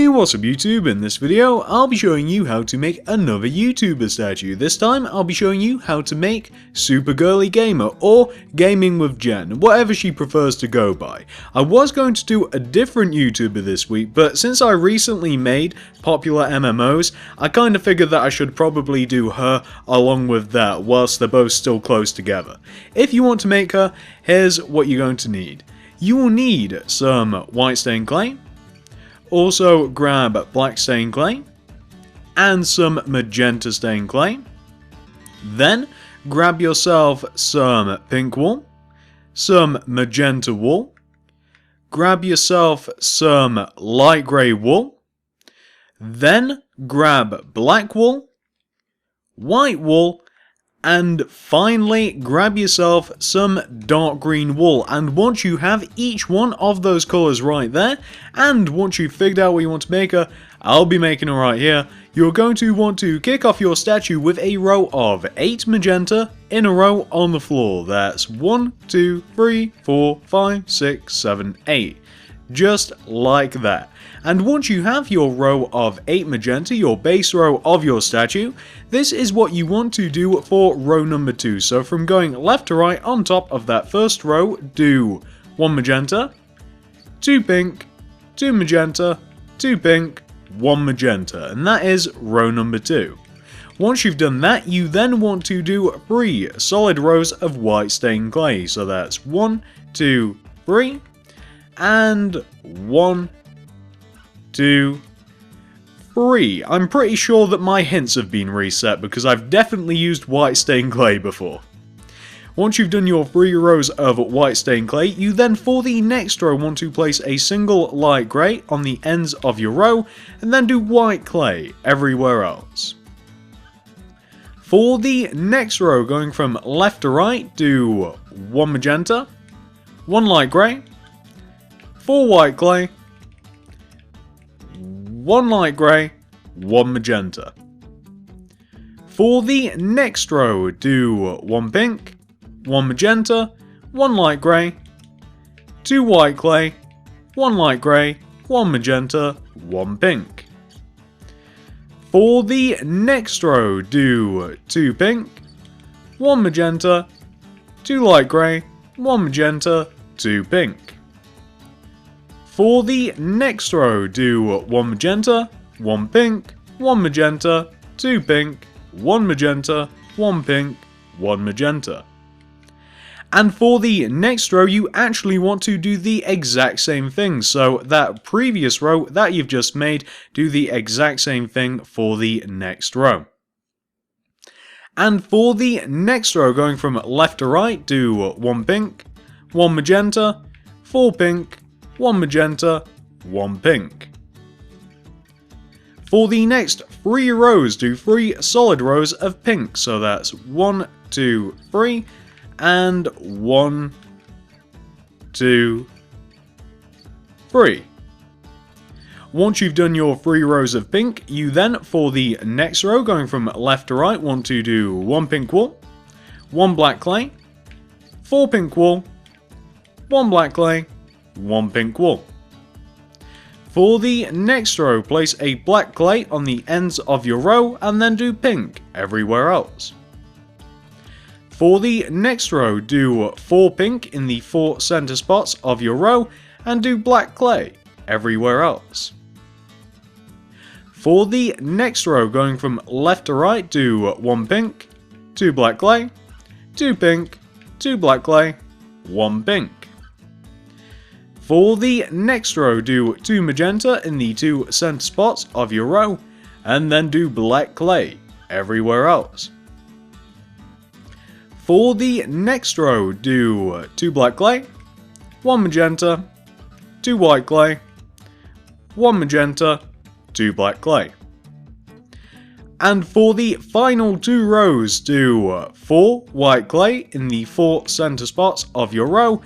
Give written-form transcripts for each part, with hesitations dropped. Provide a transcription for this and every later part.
Hey, what's up YouTube? In this video, I'll be showing you how to make another YouTuber statue. This time, I'll be showing you how to make SuperGirlyGamer or GamingWithJen, whatever she prefers to go by. I was going to do a different YouTuber this week, but since I recently made popular MMOs, I kind of figured that I should probably do her along with that whilst they're both still close together. If you want to make her, here's what you're going to need. You will need some white stained clay. Also grab black stained clay and some magenta stained clay. Then grab yourself some pink wool, some magenta wool, grab yourself some light grey wool, then grab black wool, white wool, and finally grab yourself some dark green wool. And once you have each one of those colours right there, and once you've figured out what you want to make her, I'll be making her right here, you're going to want to kick off your statue with a row of 8 magenta in a row on the floor. That's 1, 2, 3, 4, 5, 6, 7, 8. Just like that. And once you have your row of 8 magenta, your base row of your statue, this is what you want to do for row number 2. So from going left to right on top of that first row, do 1 magenta, 2 pink, 2 magenta, 2 pink, 1 magenta, and that is row number 2. Once you've done that, you then want to do 3 solid rows of white stained clay. So that's 1, 2, 3, and 1, 2, 3. I'm pretty sure that my hints have been reset because I've definitely used white stained clay before. Once you've done your 3 rows of white stained clay, you then for the next row want to place a single light grey on the ends of your row and then do white clay everywhere else. For the next row, going from left to right, do 1 magenta, 1 light grey, 4 white clay, 1 light grey, 1 magenta. For the next row, do 1 pink, 1 magenta, 1 light grey, 2 white clay, 1 light grey, 1 magenta, 1 pink. For the next row, do 2 pink, 1 magenta, 2 light grey, 1 magenta, 2 pink. For the next row, do 1 magenta, 1 pink, 1 magenta, 2 pink, 1 magenta, 1 pink, 1 magenta. And for the next row, you actually want to do the exact same thing. So that previous row that you've just made, do the exact same thing for the next row. And for the next row, going from left to right, do 1 pink, 1 magenta, 4 pink, 1 magenta, 1 pink. For the next 3 rows, do 3 solid rows of pink. So that's 1, 2, 3, and 1, 2, 3. Once you've done your 3 rows of pink, you then, for the next row, going from left to right, want to do 1 pink wool, 1 black clay, 4 pink wool, 1 black clay, 1 pink wool. For the next row, place a black clay on the ends of your row and then do pink everywhere else. For the next row, do 4 pink in the 4 center spots of your row and do black clay everywhere else. For the next row, going from left to right, do 1 pink, 2 black clay, 2 pink, 2 black clay, 1 pink. For the next row, do 2 magenta in the 2 center spots of your row, and then do black clay everywhere else. For the next row, do 2 black clay, 1 magenta, 2 white clay, 1 magenta, 2 black clay. And for the final 2 rows, do 4 white clay in the 4 center spots of your row,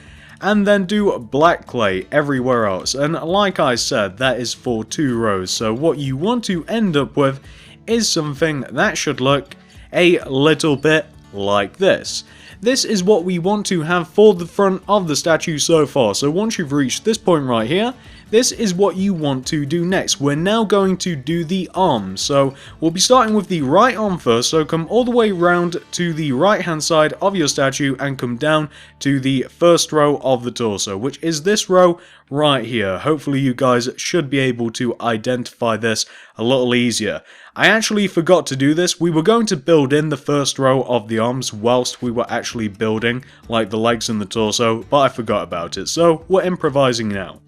and then do black clay everywhere else. And like I said, that is for 2 rows, so what you want to end up with is something that should look a little bit like this. This is what we want to have for the front of the statue so far. So once you've reached this point right here, this is what you want to do next. We're now going to do the arms. So we'll be starting with the right arm first, so come all the way round to the right hand side of your statue and come down to the first row of the torso, which is this row right here. Hopefully you guys should be able to identify this a little easier. I actually forgot to do this. We were going to build in the first row of the arms whilst we were actually building like the legs and the torso, but I forgot about it, so we're improvising now.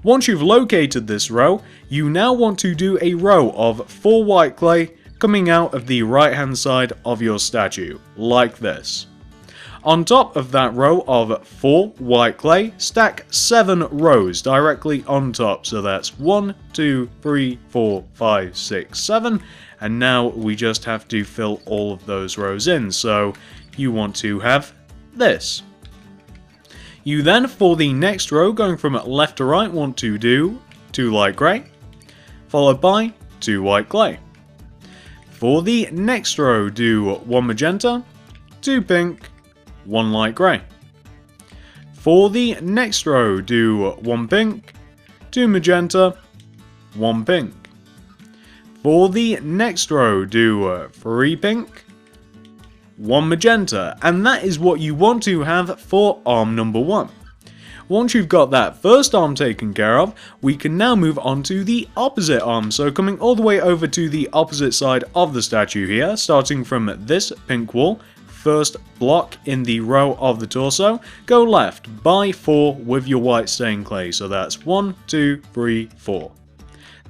Once you've located this row, you now want to do a row of 4 white clay coming out of the right hand side of your statue, like this. On top of that row of 4 white clay, stack 7 rows directly on top. So that's 1, 2, 3, 4, 5, 6, 7. And now we just have to fill all of those rows in. So you want to have this. You then, for the next row, going from left to right, want to do 2 light grey, followed by 2 white clay. For the next row, do 1 magenta, 2 pink, 1 light grey. For the next row, do 1 pink, 2 magenta, 1 pink. For the next row, do 3 pink, 1 magenta, and that is what you want to have for arm number 1. Once you've got that first arm taken care of, we can now move on to the opposite arm. So coming all the way over to the opposite side of the statue here, starting from this pink wall, first block in the row of the torso, go left by 4 with your white stained clay. So that's 1, 2, 3, 4.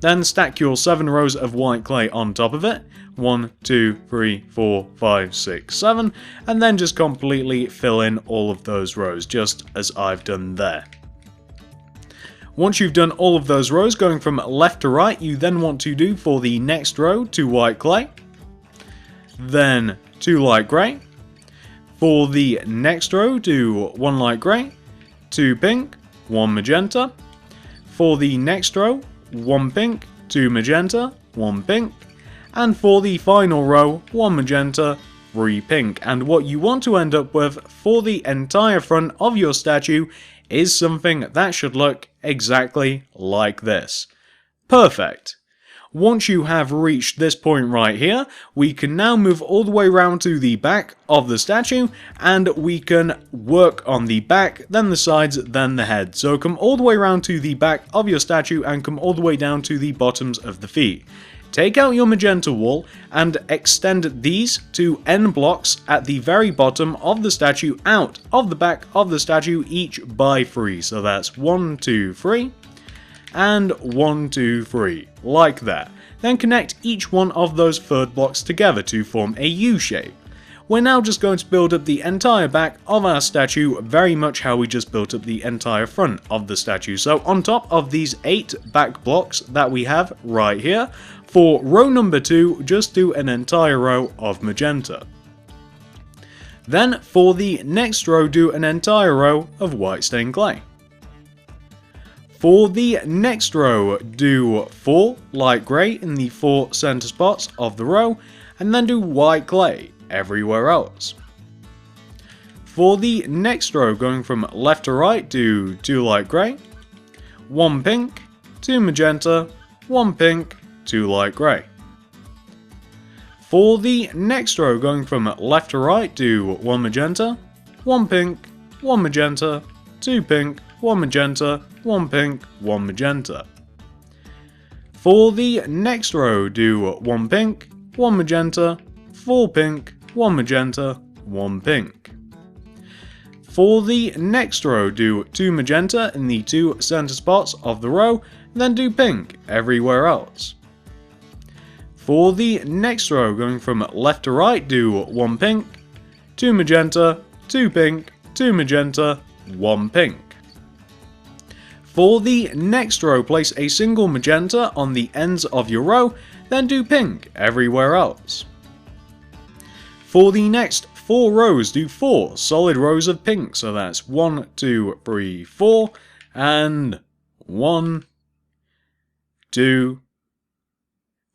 Then stack your 7 rows of white clay on top of it. 1, 2, 3, 4, 5, 6, 7. And then just completely fill in all of those rows, just as I've done there. Once you've done all of those rows, going from left to right, you then want to do for the next row 2 white clay, then 2 light grey. For the next row, do 1 light grey, 2 pink, 1 magenta. For the next row, 1 pink, 2 magenta, 1 pink. And for the final row, 1 magenta, 3 pink. And what you want to end up with for the entire front of your statue is something that should look exactly like this. Perfect. Once you have reached this point right here, we can now move all the way around to the back of the statue, and we can work on the back, then the sides, then the head. So come all the way around to the back of your statue and come all the way down to the bottoms of the feet. Take out your magenta wool and extend these 2 end blocks at the very bottom of the statue out of the back of the statue, each by 3. So that's 1, 2, 3. And 1, 2, 3, like that. Then connect each one of those third blocks together to form a U shape. We're now just going to build up the entire back of our statue, very much how we just built up the entire front of the statue. So on top of these 8 back blocks that we have right here, for row number 2, just do an entire row of magenta. Then for the next row, do an entire row of white stained clay. For the next row, do 4 light grey in the 4 center spots of the row, and then do white clay everywhere else. For the next row, going from left to right, do 2 light grey, 1 pink, 2 magenta, 1 pink, 2 light grey. For the next row, going from left to right, do 1 magenta, 1 pink, 1 magenta, 2 pink, 1 magenta, 1 pink, 1 magenta. For the next row, do 1 pink, 1 magenta, 4 pink, 1 magenta, 1 pink. For the next row, do 2 magenta in the 2 center spots of the row, then do pink everywhere else. For the next row, going from left to right, do 1 pink, 2 magenta, 2 pink, 2 magenta, 1 pink. For the next row, place a single magenta on the ends of your row, then do pink everywhere else. For the next 4 rows, do 4 solid rows of pink, so that's 1, 2, 3, 4, and 1, 2,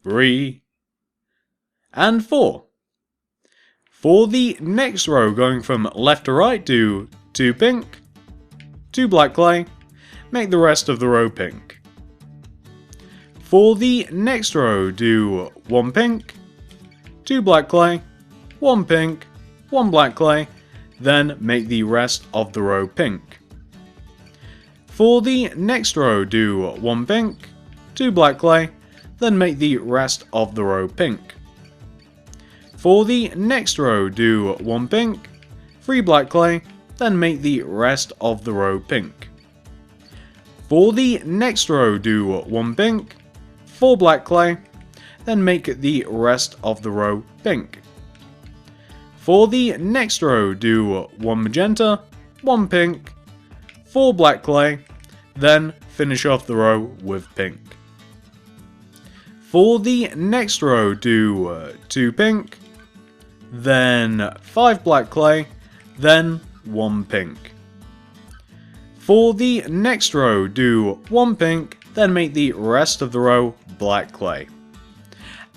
3, and 4. For the next row, going from left to right, do 2 pink, 2 black clay, make the rest of the row pink. For the next row, do 1 pink, 2 black clay, 1 pink, 1 black clay, then make the rest of the row pink. For the next row, do 1 pink, 2 black clay, then make the rest of the row pink. For the next row, do 1 pink, 3 black clay, then make the rest of the row pink. For the next row, do 1 pink, 4 black clay, then make the rest of the row pink. For the next row, do 1 magenta, 1 pink, 4 black clay, then finish off the row with pink. For the next row, do 2 pink, then 5 black clay, then 1 pink. For the next row, do 1 pink, then make the rest of the row black clay.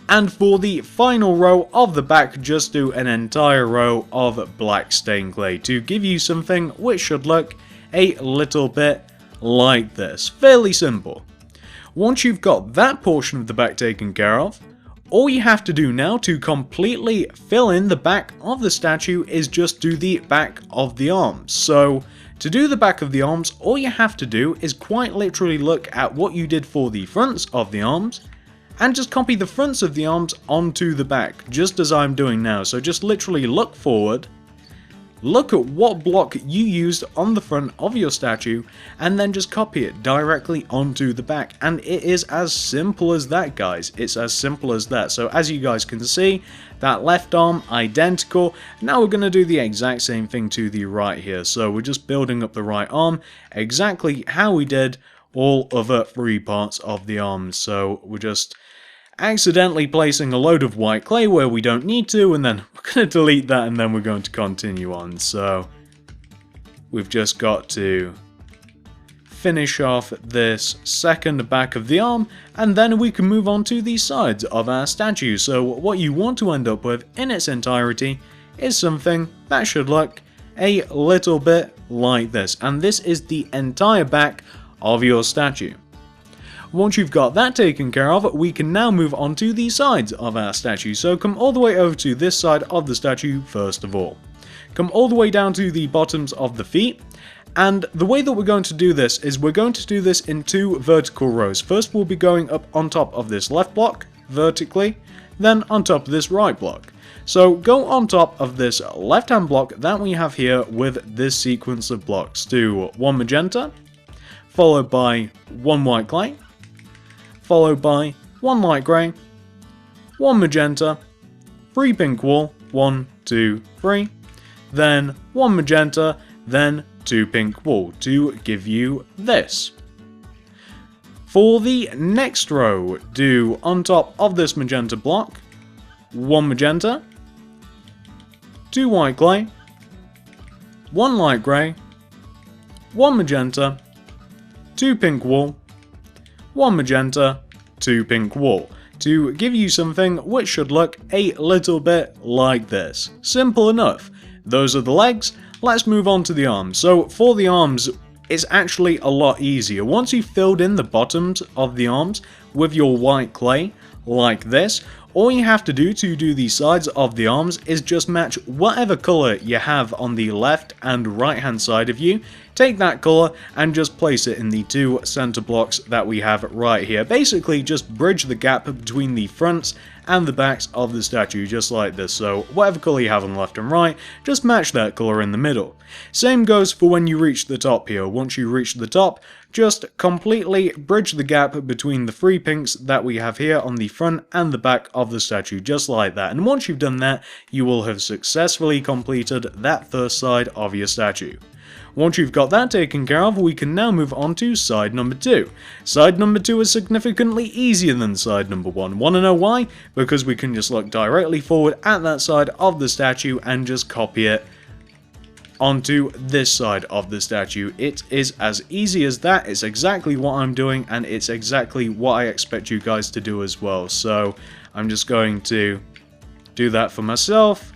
And for the final row of the back, just do an entire row of black stained clay to give you something which should look a little bit like this. Fairly simple. Once you've got that portion of the back taken care of, all you have to do now to completely fill in the back of the statue is just do the back of the arms. So to do the back of the arms, all you have to do is quite literally look at what you did for the fronts of the arms and just copy the fronts of the arms onto the back, just as I'm doing now. So just literally look forward, look at what block you used on the front of your statue, and then just copy it directly onto the back. And it is as simple as that, guys. It's as simple as that. So as you guys can see, that left arm, identical. Now we're going to do the exact same thing to the right here. So we're just building up the right arm, exactly how we did all other 3 parts of the arms. So we're just accidentally placing a load of white clay where we don't need to, and then we're going to delete that, and then we're going to continue on. So we've just got to finish off this second back of the arm, and then we can move on to the sides of our statue. So what you want to end up with in its entirety is something that should look a little bit like this, and this is the entire back of your statue. Once you've got that taken care of, we can now move on to the sides of our statue. So come all the way over to this side of the statue first of all. Come all the way down to the bottoms of the feet. And the way that we're going to do this is we're going to do this in 2 vertical rows. First we'll be going up on top of this left block, vertically, then on top of this right block. So go on top of this left hand block that we have here with this sequence of blocks. Do 1 magenta, followed by 1 white clay, followed by 1 light grey, 1 magenta, 3 pink wool, 1, 2, 3, then 1 magenta, then 2 pink wool to give you this. For the next row, do on top of this magenta block, 1 magenta, 2 white clay, 1 light grey, 1 magenta, 2 pink wool, 1 magenta, 2 pink wool, to give you something which should look a little bit like this. Simple enough. Those are the legs. Let's move on to the arms. So for the arms, it's actually a lot easier. Once you've filled in the bottoms of the arms with your white clay, like this, all you have to do do the sides of the arms is just match whatever colour you have on the left and right hand side of you. Take that colour and just place it in the 2 centre blocks that we have right here. Basically just bridge the gap between the fronts and the backs of the statue, just like this. So whatever colour you have on left and right, just match that colour in the middle. Same goes for when you reach the top here. Once you reach the top, just completely bridge the gap between the 3 pinks that we have here on the front and the back of the statue, just like that. And once you've done that, you will have successfully completed that first side of your statue. Once you've got that taken care of, we can now move on to side number 2. Side number 2 is significantly easier than side number 1. Want to know why? Because we can just look directly forward at that side of the statue and just copy it onto this side of the statue. It is as easy as that. It's exactly what I'm doing, and it's exactly what I expect you guys to do as well. So I'm just going to do that for myself.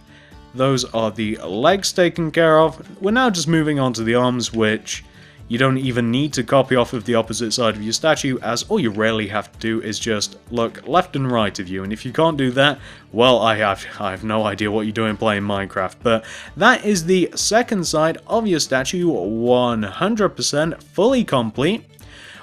Those are the legs taken care of. We're now just moving on to the arms, which You don't even need to copy off of the opposite side of your statue, as all you really have to do is just look left and right of you, and if you can't do that, well, I have no idea what you're doing playing Minecraft. But that is the second side of your statue, 100% fully complete.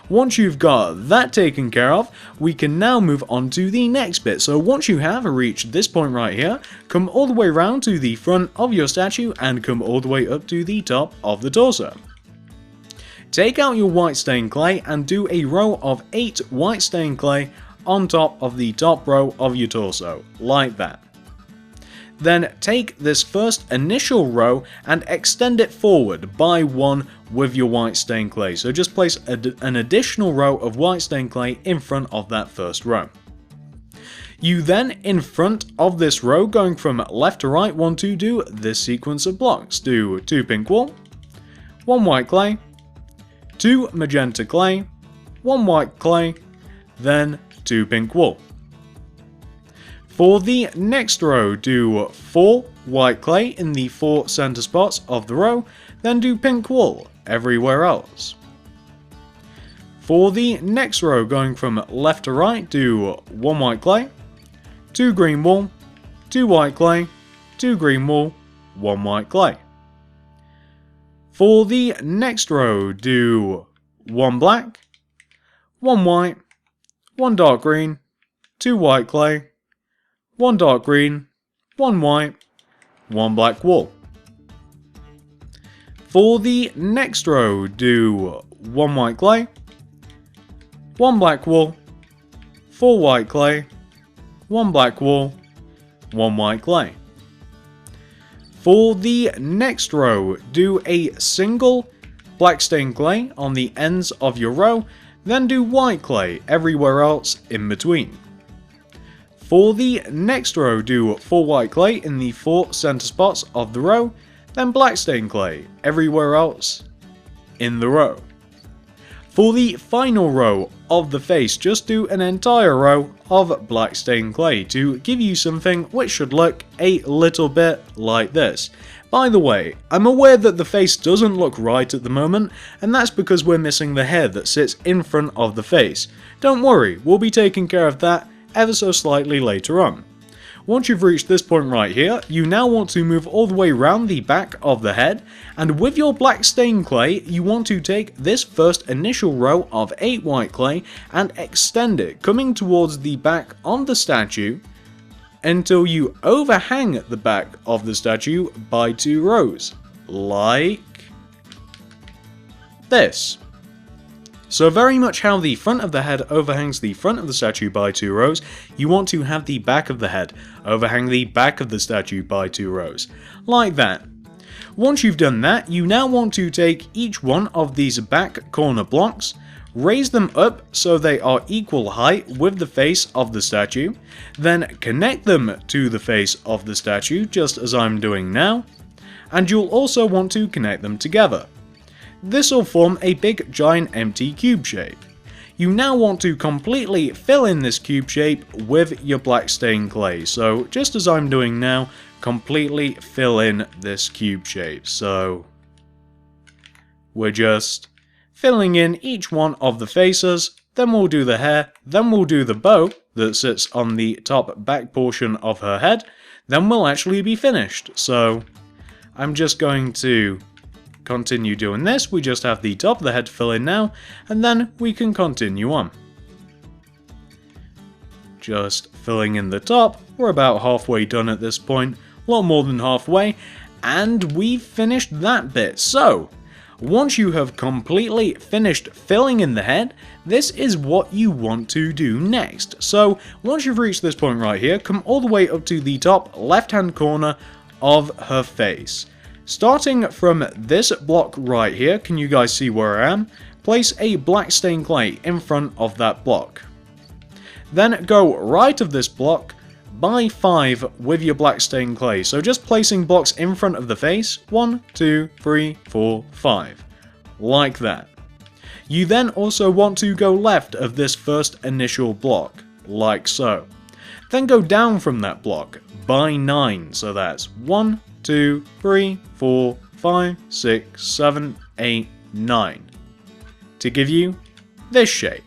Once you've got that taken care of, we can now move on to the next bit. So once you have reached this point right here, come all the way around to the front of your statue and come all the way up to the top of the torso. Take out your white stained clay and do a row of 8 white stained clay on top of the top row of your torso, like that. Then take this first initial row and extend it forward by 1 with your white stained clay. So just place an additional row of white stained clay in front of that first row. You then, in front of this row, going from left to right, want to do this sequence of blocks. Do 2 pink wool, 1 white clay, 2 magenta clay, 1 white clay, then 2 pink wool. For the next row, do 4 white clay in the 4 center spots of the row, then do pink wool everywhere else. For the next row, going from left to right, do 1 white clay, 2 green wool, 2 white clay, 2 green wool, 1 white clay. For the next row, do 1 black, 1 white, 1 dark green, 2 white clay, 1 dark green, 1 white, 1 black wool. For the next row, do 1 white clay, 1 black wool, 4 white clay, 1 black wool, 1 white clay. For the next row, do a single black stained clay on the ends of your row, then do white clay everywhere else in between. For the next row, do 4 white clay in the 4 center spots of the row, then black stained clay everywhere else in the row. For the final row of the face, just do an entire row of black stained clay to give you something which should look a little bit like this. By the way, I'm aware that the face doesn't look right at the moment, and that's because we're missing the hair that sits in front of the face. Don't worry, we'll be taking care of that ever so slightly later on. Once you've reached this point right here, you now want to move all the way around the back of the head, and with your black stained clay, you want to take this first initial row of 8 white clay and extend it, coming towards the back of the statue, until you overhang the back of the statue by 2 rows, like this. So very much how the front of the head overhangs the front of the statue by 2 rows, you want to have the back of the head overhang the back of the statue by 2 rows, like that. Once you've done that, you now want to take each one of these back corner blocks, raise them up so they are equal height with the face of the statue, then connect them to the face of the statue just as I'm doing now, and you'll also want to connect them together. This will form a big giant empty cube shape. You now want to completely fill in this cube shape with your black stained clay, so just as I'm doing now, completely fill in this cube shape. So we're just filling in each one of the faces, then we'll do the hair, then we'll do the bow that sits on the top back portion of her head, then we'll actually be finished. So I'm just going to continue doing this. We just have the top of the head to fill in now, and then we can continue on. Just filling in the top. We're about halfway done at this point, a lot more than halfway, and we've finished that bit. So once you have completely finished filling in the head, this is what you want to do next. So once you've reached this point right here, come all the way up to the top left hand corner of her face. Starting from this block right here, can you guys see where I am? Place a black stained clay in front of that block. Then go right of this block by 5 with your black stained clay. So just placing blocks in front of the face, 1, 2, 3, 4, 5, like that. You then also want to go left of this first initial block, like so. Then go down from that block by 9, so that's 1, 2, 3, 4, 5, 6, 7, 8, 9. to give you this shape.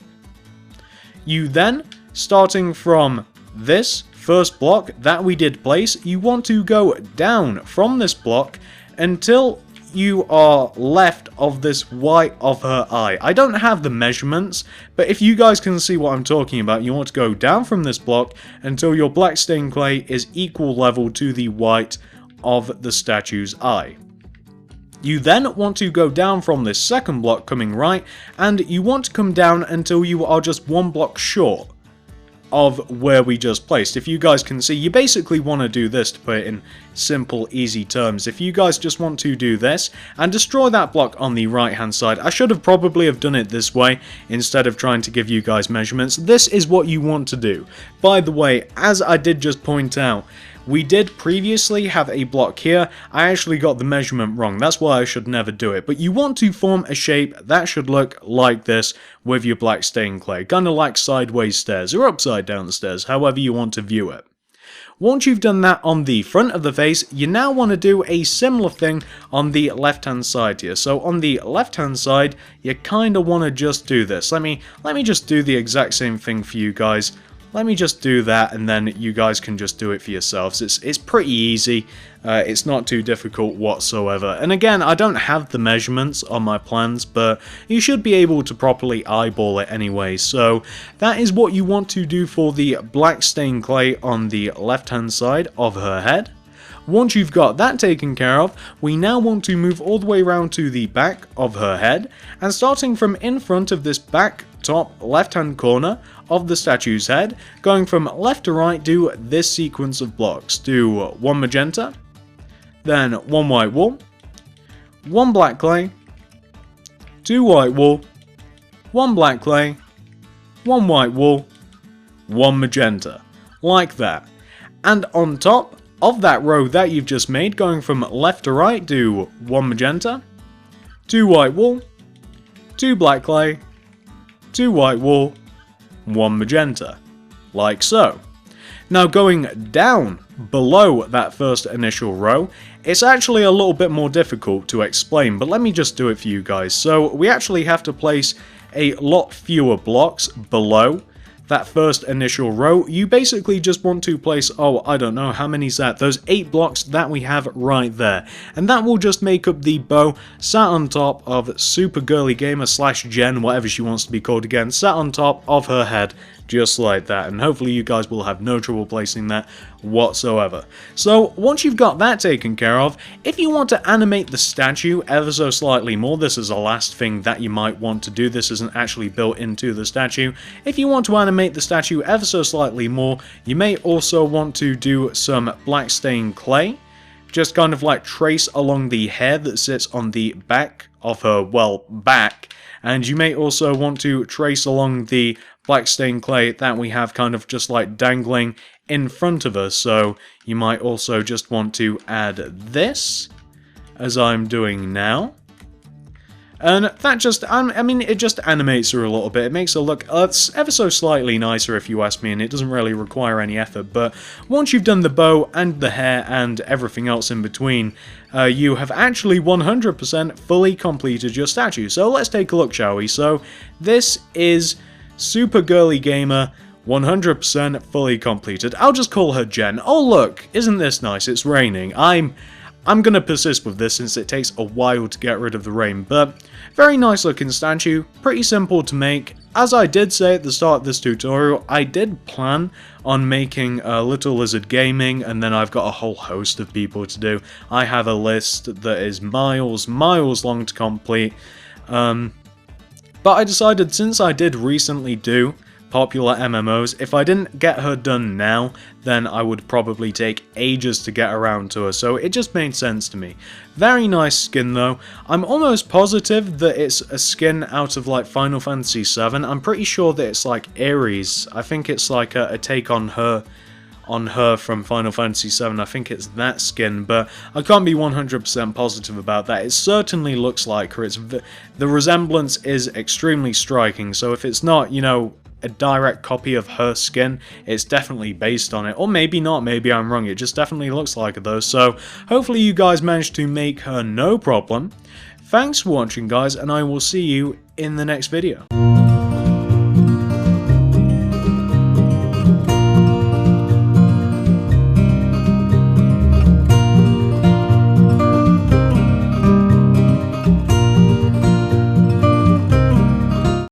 You then, starting from this first block that we did place, you want to go down from this block until you are left of this white of her eye. I don't have the measurements, but if you guys can see what I'm talking about, you want to go down from this block until your black stained clay is equal level to the white of the statue's eye. You then want to go down from this second block coming right, and you want to come down until you are just one block short of where we just placed. If you guys can see, you basically want to do this to put it in simple, easy terms. If you guys just want to do this and destroy that block on the right hand side, I should have probably have done it this way instead of trying to give you guys measurements. This is what you want to do. By the way, as I did just point out, we did previously have a block here. I actually got the measurement wrong. That's why I should never do it. But you want to form a shape that should look like this with your black stained clay. Kind of like sideways stairs or upside down stairs, however you want to view it. Once you've done that on the front of the face, you now want to do a similar thing on the left hand side here. So on the left hand side, you kind of want to just do this. Let me just do the exact same thing for you guys. Let me just do that, and then you guys can just do it for yourselves. It's pretty easy. It's not too difficult whatsoever. And again, I don't have the measurements on my plans, but you should be able to properly eyeball it anyway. So that is what you want to do for the black stained clay on the left-hand side of her head. Once you've got that taken care of, we now want to move all the way around to the back of her head, and starting from in front of this back top left hand corner of the statue's head, going from left to right, do this sequence of blocks. Do one magenta, then one white wool, one black clay, two white wool, one black clay, one white wool, one magenta, like that. And on top of that row that you've just made, going from left to right, do one magenta, two white wool, two black clay, two white wool, one magenta, like so. Now going down below that first initial row, it's actually a little bit more difficult to explain, but let me just do it for you guys. So we actually have to place a lot fewer blocks below that first initial row. You basically just want to place, oh, I don't know, how many is that? Those 8 blocks that we have right there. And that will just make up the bow sat on top of SuperGirlyGamer / Jen, whatever she wants to be called again, sat on top of her head, just like that. And hopefully you guys will have no trouble placing that whatsoever. So once you've got that taken care of, if you want to animate the statue ever so slightly more, this is the last thing that you might want to do. This isn't actually built into the statue. If you want to animate the statue ever so slightly more, you may also want to do some black stained clay. Just kind of like trace along the hair that sits on the back of her, well, back. And you may also want to trace along the black stained clay that we have kind of just like dangling in front of us. So you might also just want to add this, as I'm doing now. And that just, I mean, it just animates her a little bit. It makes her look ever so slightly nicer, if you ask me, and it doesn't really require any effort. But once you've done the bow and the hair and everything else in between, you have actually 100% fully completed your statue. So let's take a look, shall we? So this is SuperGirlyGamer, 100% fully completed. I'll just call her Jen. Oh look, isn't this nice? It's raining. I'm gonna persist with this since it takes a while to get rid of the rain, but very nice looking statue, pretty simple to make. As I did say at the start of this tutorial, I did plan on making Little Lizard Gaming, and then I've got a whole host of people to do. I have a list that is miles long to complete, but I decided since I did recently do popular MMOs, if I didn't get her done now, then I would probably take ages to get around to her, so it just made sense to me. Very nice skin though. I'm almost positive that it's a skin out of like Final Fantasy VII. I'm pretty sure that it's like Ares. I think it's like a take on her from Final Fantasy VII. I think it's that skin, but I can't be 100% positive about that. It certainly looks like her. The resemblance is extremely striking, so if it's not, you know, a direct copy of her skin, it's definitely based on it, or maybe not, maybe I'm wrong, it just definitely looks like it though. So hopefully you guys managed to make her no problem. Thanks for watching guys, and I will see you in the next video.